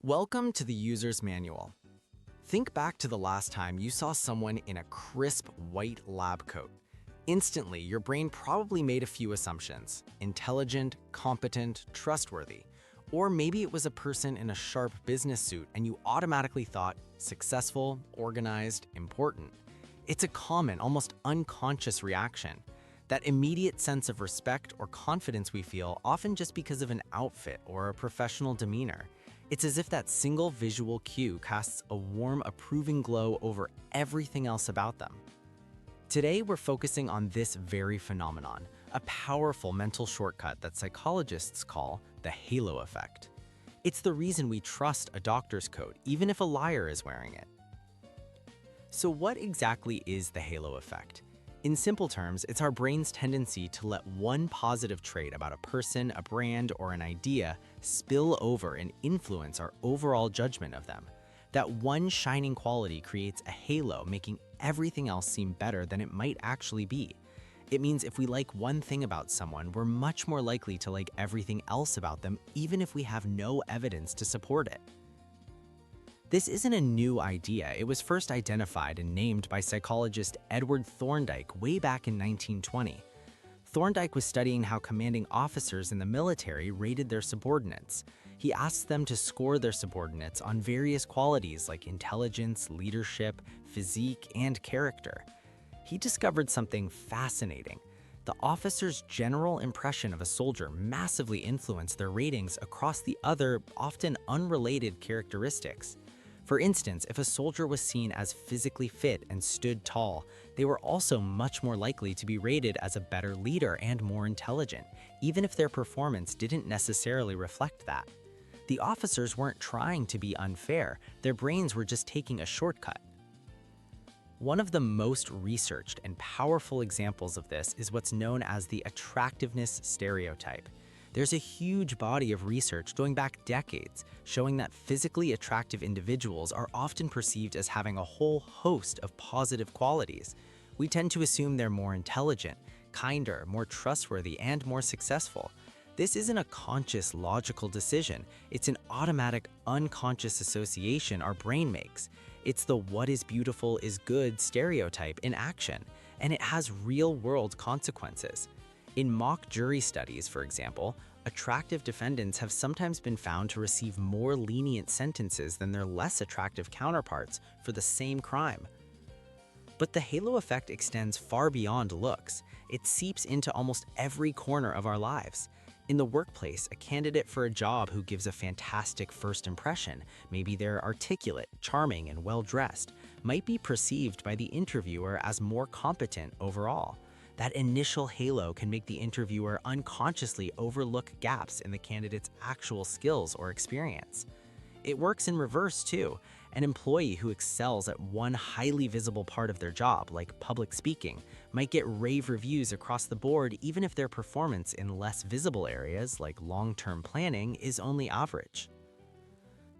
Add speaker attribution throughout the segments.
Speaker 1: Welcome to the user's manual. Think back to the last time you saw someone in a crisp white lab coat. Instantly, your brain probably made a few assumptions: intelligent, competent, trustworthy. Or maybe it was a person in a sharp business suit and you automatically thought successful, organized, important. It's a common, almost unconscious reaction. That immediate sense of respect or confidence we feel, often just because of an outfit or a professional demeanor. It's as if that single visual cue casts a warm, approving glow over everything else about them. Today, we're focusing on this very phenomenon, a powerful mental shortcut that psychologists call the halo effect. It's the reason we trust a doctor's coat, even if a liar is wearing it. So what exactly is the halo effect? In simple terms, it's our brain's tendency to let one positive trait about a person, a brand, or an idea spill over and influence our overall judgment of them. That one shining quality creates a halo, making everything else seem better than it might actually be. It means if we like one thing about someone, we're much more likely to like everything else about them, even if we have no evidence to support it. This isn't a new idea. It was first identified and named by psychologist Edward Thorndike way back in 1920. Thorndike was studying how commanding officers in the military rated their subordinates. He asked them to score their subordinates on various qualities like intelligence, leadership, physique, and character. He discovered something fascinating. The officer's general impression of a soldier massively influenced their ratings across the other, often unrelated characteristics. For instance, if a soldier was seen as physically fit and stood tall, they were also much more likely to be rated as a better leader and more intelligent, even if their performance didn't necessarily reflect that. The officers weren't trying to be unfair, their brains were just taking a shortcut. One of the most researched and powerful examples of this is what's known as the attractiveness stereotype. There's a huge body of research going back decades showing that physically attractive individuals are often perceived as having a whole host of positive qualities. We tend to assume they're more intelligent, kinder, more trustworthy, and more successful. This isn't a conscious, logical decision. It's an automatic, unconscious association our brain makes. It's the "what is beautiful is good" stereotype in action, and it has real-world consequences. In mock jury studies, for example, attractive defendants have sometimes been found to receive more lenient sentences than their less attractive counterparts for the same crime. But the halo effect extends far beyond looks. It seeps into almost every corner of our lives. In the workplace, a candidate for a job who gives a fantastic first impression, maybe they're articulate, charming, and well-dressed, might be perceived by the interviewer as more competent overall. That initial halo can make the interviewer unconsciously overlook gaps in the candidate's actual skills or experience. It works in reverse too. An employee who excels at one highly visible part of their job, like public speaking, might get rave reviews across the board even if their performance in less visible areas, like long-term planning, is only average.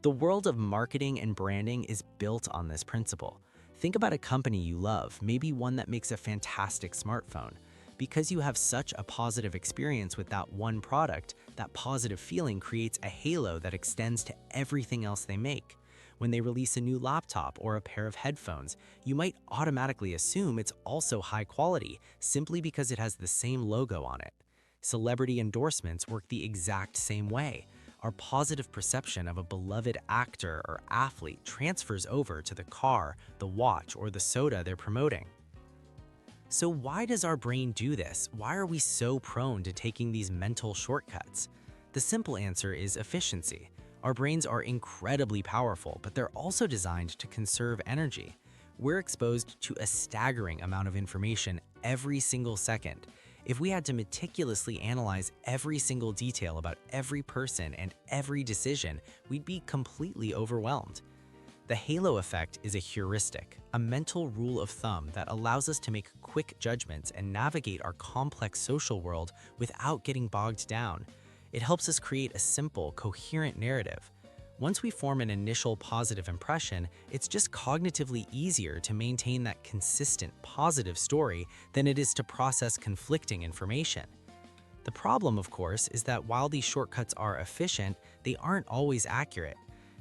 Speaker 1: The world of marketing and branding is built on this principle. Think about a company you love, maybe one that makes a fantastic smartphone. Because you have such a positive experience with that one product, that positive feeling creates a halo that extends to everything else they make. When they release a new laptop or a pair of headphones, you might automatically assume it's also high quality, simply because it has the same logo on it. Celebrity endorsements work the exact same way. Our positive perception of a beloved actor or athlete transfers over to the car, the watch, or the soda they're promoting. So why does our brain do this? Why are we so prone to taking these mental shortcuts? The simple answer is efficiency. Our brains are incredibly powerful, but they're also designed to conserve energy. We're exposed to a staggering amount of information every single second. If we had to meticulously analyze every single detail about every person and every decision, we'd be completely overwhelmed. The halo effect is a heuristic, a mental rule of thumb that allows us to make quick judgments and navigate our complex social world without getting bogged down. It helps us create a simple, coherent narrative. Once we form an initial positive impression, it's just cognitively easier to maintain that consistent, positive story than it is to process conflicting information. The problem, of course, is that while these shortcuts are efficient, they aren't always accurate.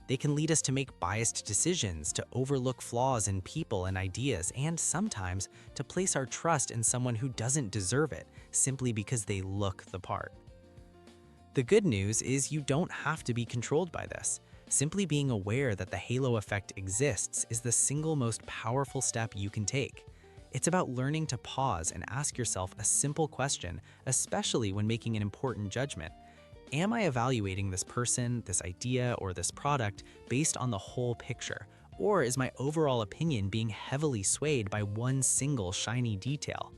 Speaker 1: They can lead us to make biased decisions, to overlook flaws in people and ideas, and sometimes to place our trust in someone who doesn't deserve it simply because they look the part. The good news is you don't have to be controlled by this. Simply being aware that the halo effect exists is the single most powerful step you can take. It's about learning to pause and ask yourself a simple question, especially when making an important judgment. Am I evaluating this person, this idea, or this product based on the whole picture? Or is my overall opinion being heavily swayed by one single shiny detail?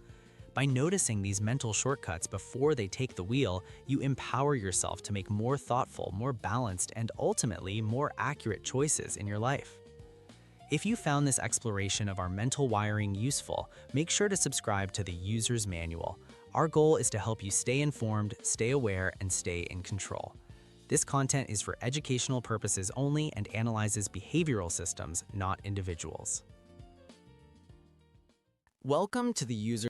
Speaker 1: By noticing these mental shortcuts before they take the wheel, you empower yourself to make more thoughtful, more balanced, and ultimately more accurate choices in your life. If you found this exploration of our mental wiring useful, make sure to subscribe to the User's Manual. Our goal is to help you stay informed, stay aware, and stay in control. This content is for educational purposes only and analyzes behavioral systems, not individuals. Welcome to the User